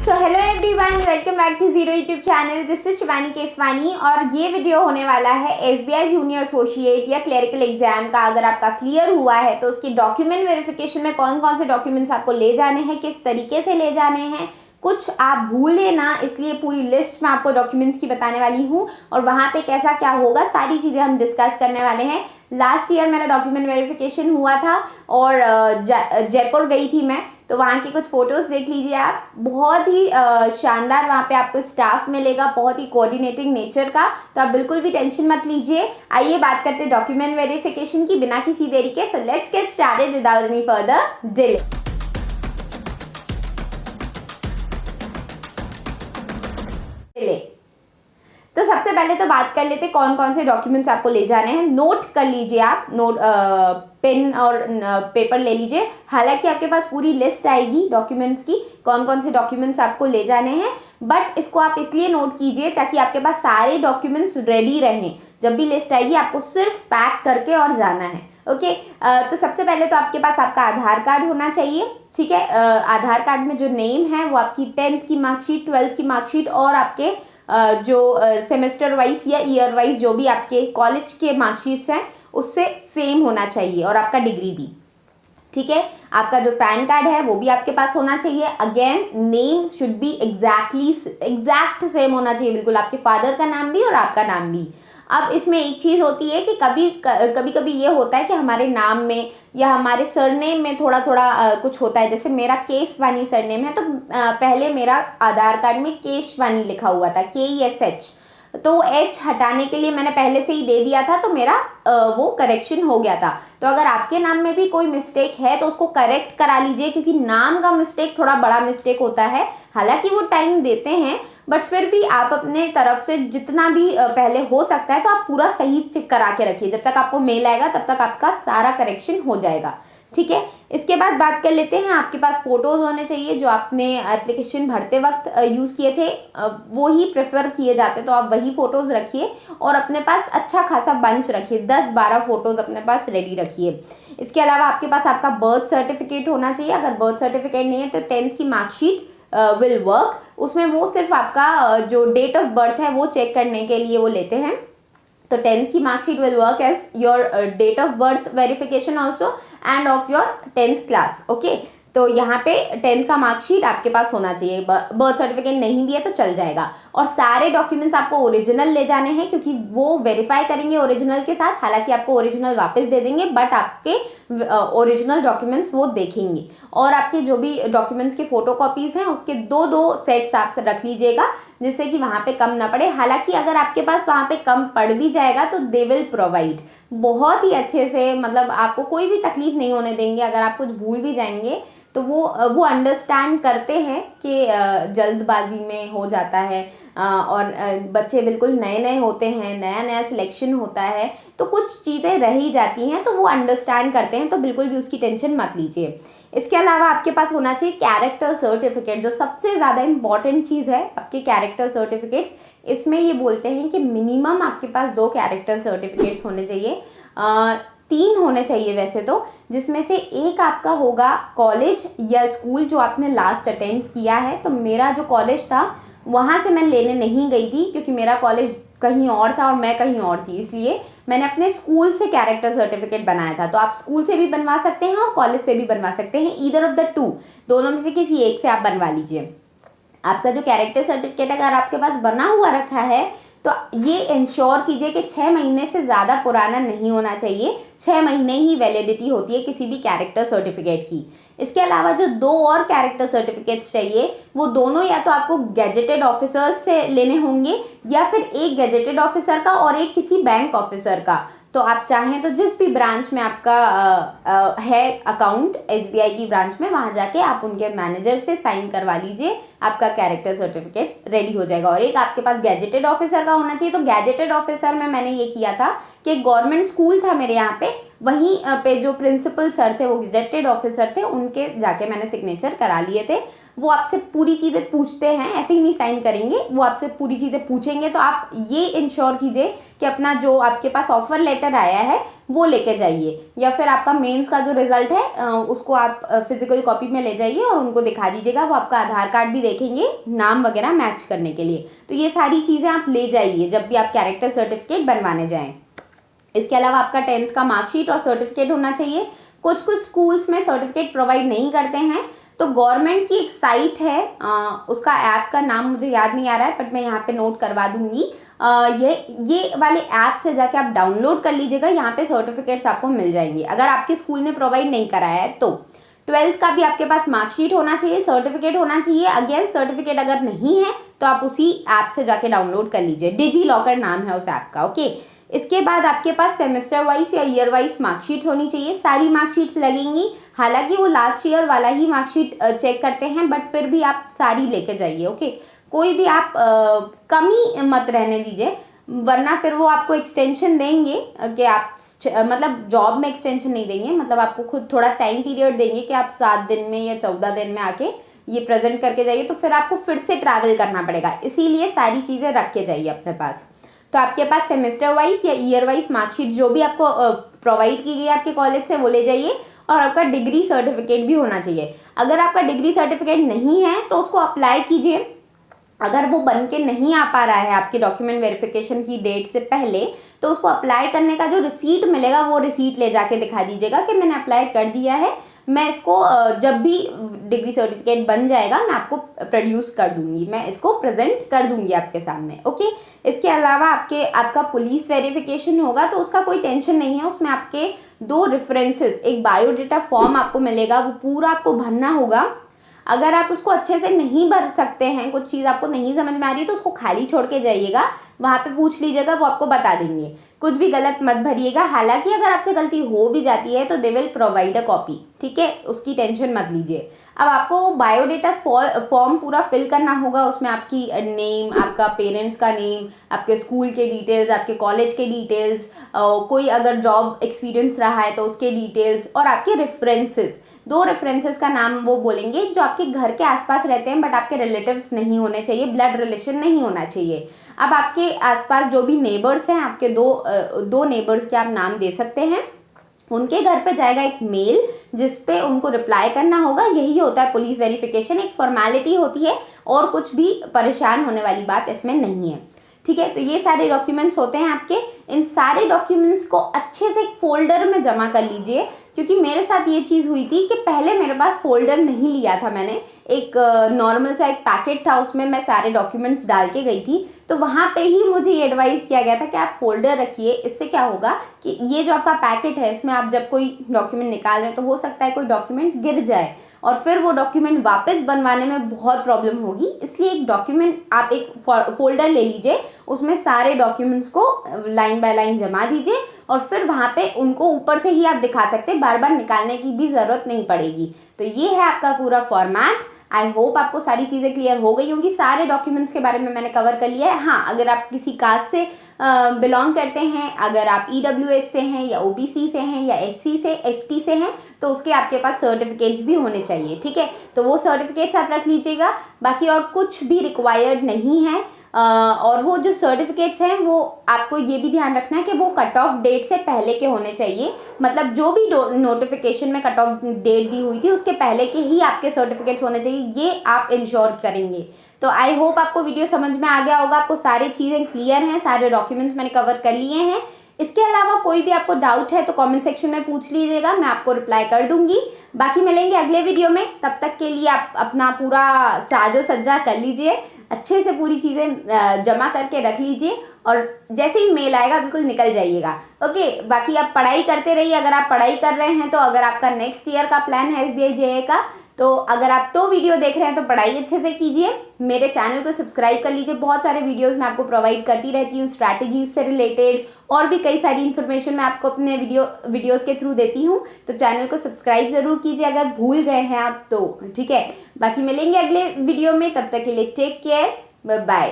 So hello everyone, welcome back to zero YouTube channel. This is Shivani Keswani और ये video होने वाला है एसबीआई जूनियर एसोसिएट या क्लरिकल एग्जाम का। अगर आपका क्लियर हुआ है तो उसकी डॉक्यूमेंट वेरिफिकेशन में कौन कौन से डॉक्यूमेंट्स आपको ले जाने हैं, किस तरीके से ले जाने हैं, कुछ आप भूले ना, इसलिए पूरी लिस्ट में आपको डॉक्यूमेंट्स की बताने वाली हूँ और वहाँ पे कैसा क्या होगा सारी चीज़ें हम डिस्कस करने वाले हैं। लास्ट ईयर मेरा डॉक्यूमेंट वेरिफिकेशन हुआ था और जयपुर गई थी मैं, तो वहाँ की कुछ फ़ोटोज़ देख लीजिए आप। बहुत ही शानदार वहाँ पे आपको स्टाफ मिलेगा, बहुत ही कोऑर्डिनेटिंग नेचर का, तो आप बिल्कुल भी टेंशन मत लीजिए। आइए बात करते हैं डॉक्यूमेंट वेरिफिकेशन की बिना किसी देरी के। So let's get started without any further delay. तो सबसे पहले तो बात कर लेते कौन कौन से डॉक्यूमेंट्स आपको ले जाने हैं। नोट कर लीजिए आप, पेन और पेपर ले लीजिए। हालांकि आपके पास पूरी लिस्ट आएगी डॉक्यूमेंट्स की, कौन कौन से डॉक्यूमेंट्स आपको ले जाने हैं, बट इसको आप इसलिए नोट कीजिए ताकि आपके पास सारे डॉक्यूमेंट्स रेडी रहें। जब भी लिस्ट आएगी आपको सिर्फ पैक करके और जाना है। ओके, तो सबसे पहले तो आपके पास आपका आधार कार्ड होना चाहिए, ठीक है। आधार कार्ड में जो नेम है वो आपकी 10th की मार्कशीट, 12th की मार्कशीट और आपके जो सेमेस्टर वाइज या ईयर वाइज जो भी आपके कॉलेज के मार्कशीट्स हैं उससे सेम होना चाहिए, और आपका डिग्री भी, ठीक है। आपका जो पैन कार्ड है वो भी आपके पास होना चाहिए। Again name should be exact same होना चाहिए, बिल्कुल आपके फादर का नाम भी और आपका नाम भी। अब इसमें एक चीज़ होती है कि कभी कभी ये होता है कि हमारे नाम में या हमारे सरनेम में थोड़ा थोड़ा कुछ होता है। जैसे मेरा केसवानी सरनेम है, तो पहले मेरा आधार कार्ड में केशवानी लिखा हुआ था, KESH, तो H हटाने के लिए मैंने पहले से ही दे दिया था, तो मेरा वो करेक्शन हो गया था। तो अगर आपके नाम में भी कोई मिस्टेक है तो उसको करेक्ट करा लीजिए, क्योंकि नाम का मिस्टेक थोड़ा बड़ा मिस्टेक होता है। हालांकि वो टाइम देते हैं, बट फिर भी आप अपने तरफ से जितना भी पहले हो सकता है तो आप पूरा सही चेक करा के रखिए। जब तक आपको मेल आएगा तब तक आपका सारा करेक्शन हो जाएगा, ठीक है। इसके बाद बात कर लेते हैं, आपके पास फोटोज़ होने चाहिए जो आपने एप्लीकेशन भरते वक्त यूज़ किए थे, वो ही प्रेफर किए जाते, तो आप वही फ़ोटोज़ रखिए और अपने पास अच्छा खासा बंच रखिए, 10-12 फ़ोटोज़ अपने पास रेडी रखिए। इसके अलावा आपके पास आपका बर्थ सर्टिफिकेट होना चाहिए। अगर बर्थ सर्टिफिकेट नहीं है तो 10th की मार्कशीट विल वर्क। उसमें वो सिर्फ आपका जो डेट ऑफ बर्थ है वो चेक करने के लिए वो लेते हैं, तो 10th की marksheet will work as your date of birth verification also end of your 10th class. Okay, तो यहाँ पे 10th का मार्कशीट आपके पास होना चाहिए। बर्थ सर्टिफिकेट नहीं भी है तो चल जाएगा। और सारे डॉक्यूमेंट्स आपको ओरिजिनल ले जाने हैं, क्योंकि वो वेरीफाई करेंगे ओरिजिनल के साथ। हालांकि आपको ओरिजिनल वापस दे देंगे, बट आपके ओरिजिनल डॉक्यूमेंट्स वो देखेंगे। और आपके जो भी डॉक्यूमेंट्स के फोटो कॉपीज़ हैं उसके 2-2 सेट्स आप रख लीजिएगा, जिससे कि वहाँ पे कम ना पड़े। हालांकि अगर आपके पास वहाँ पे कम पड़ भी जाएगा तो दे विल प्रोवाइड बहुत ही अच्छे से, मतलब आपको कोई भी तकलीफ नहीं होने देंगे। अगर आप कुछ भूल भी जाएंगे तो वो अंडरस्टैंड करते हैं कि जल्दबाजी में हो जाता है, और बच्चे बिल्कुल नए नए होते हैं, नया नया सिलेक्शन होता है, तो कुछ चीज़ें रह ही जाती हैं, तो वो अंडरस्टैंड करते हैं, तो बिल्कुल भी उसकी टेंशन मत लीजिए। इसके अलावा आपके पास होना चाहिए कैरेक्टर सर्टिफिकेट, जो सबसे ज़्यादा इम्पॉर्टेंट चीज़ है आपके कैरेक्टर सर्टिफिकेट्स। इसमें ये बोलते हैं कि मिनिमम आपके पास 2 कैरेक्टर सर्टिफिकेट्स होने चाहिए, 3 होने चाहिए वैसे तो, जिसमें से एक आपका होगा कॉलेज या स्कूल जो आपने लास्ट अटेंड किया है। तो मेरा जो कॉलेज था वहाँ से मैं लेने नहीं गई थी, क्योंकि मेरा कॉलेज कहीं और था और मैं कहीं और थी, इसलिए मैंने अपने स्कूल से कैरेक्टर सर्टिफिकेट बनाया था। तो आप स्कूल से भी बनवा सकते हैं और कॉलेज से भी बनवा सकते हैं, ईदर ऑफ द 2, दोनों में से किसी एक से आप बनवा लीजिए। आपका जो कैरेक्टर सर्टिफिकेट अगर आपके पास बना हुआ रखा है तो ये इंश्योर कीजिए कि 6 महीने से ज़्यादा पुराना नहीं होना चाहिए। 6 महीने ही वैलिडिटी होती है किसी भी कैरेक्टर सर्टिफिकेट की। इसके अलावा जो 2 और कैरेक्टर सर्टिफिकेट्स चाहिए, वो दोनों या तो आपको गैजेटेड ऑफिसर्स से लेने होंगे या फिर एक गैजेटेड ऑफिसर का और एक किसी बैंक ऑफिसर का। तो आप चाहें तो जिस भी ब्रांच में आपका है अकाउंट, SBI की ब्रांच में, वहाँ जाके आप उनके मैनेजर से साइन करवा लीजिए, आपका कैरेक्टर सर्टिफिकेट रेडी हो जाएगा। और एक आपके पास गैजेटेड ऑफिसर का होना चाहिए। तो गैजेटेड ऑफिसर में मैंने ये किया था कि गवर्नमेंट स्कूल था मेरे यहाँ पे, वहीं पे जो प्रिंसिपल सर थे वो गैजेटेड ऑफिसर थे, उनके जाके मैंने सिग्नेचर करा लिए थे। वो आपसे पूरी चीज़ें पूछते हैं, ऐसे ही नहीं साइन करेंगे, वो आपसे पूरी चीज़ें पूछेंगे। तो आप ये इंश्योर कीजिए कि अपना जो आपके पास ऑफर लेटर आया है वो लेके जाइए, या फिर आपका मेंस का जो रिजल्ट है उसको आप फिजिकल कॉपी में ले जाइए और उनको दिखा दीजिएगा। वो आपका आधार कार्ड भी देखेंगे नाम वगैरह मैच करने के लिए। तो ये सारी चीज़ें आप ले जाइए जब भी आप कैरेक्टर सर्टिफिकेट बनवाने जाएँ। इसके अलावा आपका 10th का मार्कशीट और सर्टिफिकेट होना चाहिए। कुछ स्कूल्स में सर्टिफिकेट प्रोवाइड नहीं करते हैं, तो गवर्नमेंट की एक साइट है, उसका ऐप का नाम मुझे याद नहीं आ रहा है, बट मैं यहाँ पे नोट करवा दूंगी। ये वाले ऐप से जाके आप डाउनलोड कर लीजिएगा, यहाँ पे सर्टिफिकेट्स आपको मिल जाएंगे अगर आपके स्कूल ने प्रोवाइड नहीं कराया है तो। 12th का भी आपके पास मार्कशीट होना चाहिए, सर्टिफिकेट होना चाहिए। अगेन सर्टिफिकेट अगर नहीं है तो आप उसी ऐप से जाके डाउनलोड कर लीजिए, डिजी लॉकर नाम है उस ऐप का, ओके। इसके बाद आपके पास सेमेस्टर वाइज या ईयर वाइज मार्कशीट होनी चाहिए, सारी मार्कशीट्स लगेंगी। हालांकि वो लास्ट ईयर वाला ही मार्कशीट चेक करते हैं, बट फिर भी आप सारी लेके जाइए, ओके। कोई भी आप कमी मत रहने दीजिए, वरना फिर वो आपको एक्सटेंशन देंगे कि आप मतलब जॉब में एक्सटेंशन नहीं देंगे, मतलब आपको खुद थोड़ा टाइम पीरियड देंगे कि आप 7 दिन में या 14 दिन में आके ये प्रेजेंट करके जाइए, तो फिर आपको फिर से ट्रैवल करना पड़ेगा। इसीलिए सारी चीज़ें रख के जाइए अपने पास। तो आपके पास सेमेस्टर वाइज या ईयर वाइज मार्कशीट जो भी आपको प्रोवाइड की गई है आपके कॉलेज से वो ले जाइए, और आपका डिग्री सर्टिफिकेट भी होना चाहिए। अगर आपका डिग्री सर्टिफिकेट नहीं है तो उसको अप्लाई कीजिए। अगर वो बन के नहीं आ पा रहा है आपके डॉक्यूमेंट वेरिफिकेशन की डेट से पहले, तो उसको अप्लाई करने का जो रिसीट मिलेगा वो रिसीट ले जाके दिखा दीजिएगा कि मैंने अप्लाई कर दिया है, मैं इसको जब भी डिग्री सर्टिफिकेट बन जाएगा मैं आपको प्रोड्यूस कर दूंगी, मैं इसको प्रेजेंट कर दूंगी आपके सामने, ओके। इसके अलावा आपका पुलिस वेरिफिकेशन होगा, तो उसका कोई टेंशन नहीं है। उसमें आपके 2 रेफरेंसेस, एक बायोडेटा फॉर्म आपको मिलेगा, वो पूरा आपको भरना होगा। अगर आप उसको अच्छे से नहीं भर सकते हैं, कुछ चीज़ आपको नहीं समझ में आ रही है, तो उसको खाली छोड़ के जाइएगा, वहाँ पे पूछ लीजिएगा, वो आपको बता देंगे। कुछ भी गलत मत भरिएगा। हालांकि अगर आपसे गलती हो भी जाती है तो they will provide a copy, ठीक है, उसकी टेंशन मत लीजिए। अब आपको बायोडेटा फॉर्म पूरा फिल करना होगा। उसमें आपकी नेम, आपका पेरेंट्स का नेम, आपके स्कूल के डिटेल्स, आपके कॉलेज के डिटेल्स, कोई अगर जॉब एक्सपीरियंस रहा है तो उसके डिटेल्स, और आपके रेफरेंसेस। 2 रेफरेंसेस का नाम वो बोलेंगे जो आपके घर के आसपास रहते हैं, बट आपके रिलेटिव्स नहीं होने चाहिए, ब्लड रिलेशन नहीं होना चाहिए। अब आपके आसपास जो भी नेबर्स हैं, आपके दो नेबर्स के आप नाम दे सकते हैं। उनके घर पे जाएगा एक मेल जिस पे उनको रिप्लाई करना होगा। यही होता है पुलिस वेरिफिकेशन, एक फॉर्मेलिटी होती है, और कुछ भी परेशान होने वाली बात इसमें नहीं है, ठीक है। तो ये सारे डॉक्यूमेंट्स होते हैं आपके। इन सारे डॉक्यूमेंट्स को अच्छे से एक फोल्डर में जमा कर लीजिए, क्योंकि मेरे साथ ये चीज़ हुई थी कि पहले मेरे पास फोल्डर नहीं लिया था मैंने, एक नॉर्मल सा एक पैकेट था, उसमें मैं सारे डॉक्यूमेंट्स डाल के गई थी। तो वहाँ पे ही मुझे ये एडवाइस किया गया था कि आप फोल्डर रखिए। इससे क्या होगा कि ये जो आपका पैकेट है, इसमें आप जब कोई डॉक्यूमेंट निकाल रहे हैं तो हो सकता है कोई डॉक्यूमेंट गिर जाए, और फिर वो डॉक्यूमेंट वापस बनवाने में बहुत प्रॉब्लम होगी। इसलिए एक डॉक्यूमेंट आप एक फोल्डर ले लीजिए, उसमें सारे डॉक्यूमेंट्स को लाइन बाय लाइन जमा दीजिए, और फिर वहाँ पे उनको ऊपर से ही आप दिखा सकते हैं, बार बार निकालने की भी ज़रूरत नहीं पड़ेगी। तो ये है आपका पूरा फॉर्मेट। आई होप आपको सारी चीज़ें क्लियर हो गई होंगी। सारे डॉक्यूमेंट्स के बारे में मैंने कवर कर लिया है। हाँ, अगर आप किसी कास्ट से बिलोंग करते हैं, अगर आप EWS से हैं या OBC से हैं या SC से ST से हैं, तो उसके आपके पास सर्टिफिकेट्स भी होने चाहिए, ठीक है। तो वो सर्टिफिकेट्स आप रख लीजिएगा, बाकी और कुछ भी रिक्वायर्ड नहीं है। और वो जो सर्टिफिकेट्स हैं वो आपको ये भी ध्यान रखना है कि वो कट ऑफ डेट से पहले के होने चाहिए, मतलब जो भी नोटिफिकेशन में कट ऑफ डेट दी हुई थी उसके पहले के ही आपके सर्टिफिकेट्स होने चाहिए, ये आप इंश्योर करेंगे। तो आई होप आपको वीडियो समझ में आ गया होगा, आपको सारी चीज़ें क्लियर हैं, सारे डॉक्यूमेंट्स मैंने कवर कर लिए हैं। इसके अलावा कोई भी आपको डाउट है तो कमेंट सेक्शन में पूछ लीजिएगा, मैं आपको रिप्लाई कर दूंगी। बाकी मिलेंगे अगले वीडियो में, तब तक के लिए आप अपना पूरा साजो सज्जा कर लीजिए, अच्छे से पूरी चीज़ें जमा करके रख लीजिए, और जैसे ही मेल आएगा बिल्कुल निकल जाइएगा, ओके। बाकी आप पढ़ाई करते रहिए। अगर आप पढ़ाई कर रहे हैं तो अगर आपका नेक्स्ट ईयर का प्लान है SBI JA का, तो अगर आप तो वीडियो देख रहे हैं तो पढ़ाई अच्छे से कीजिए। मेरे चैनल को सब्सक्राइब कर लीजिए, बहुत सारे वीडियोस मैं आपको प्रोवाइड करती रहती हूँ, स्ट्रैटेजीज से रिलेटेड और भी कई सारी इन्फॉर्मेशन मैं आपको अपने वीडियोस के थ्रू देती हूँ। तो चैनल को सब्सक्राइब ज़रूर कीजिए अगर भूल गए हैं आप तो, ठीक है। बाकी मिलेंगे अगले वीडियो में, तब तक के लिए टेक केयर, बाय बाय।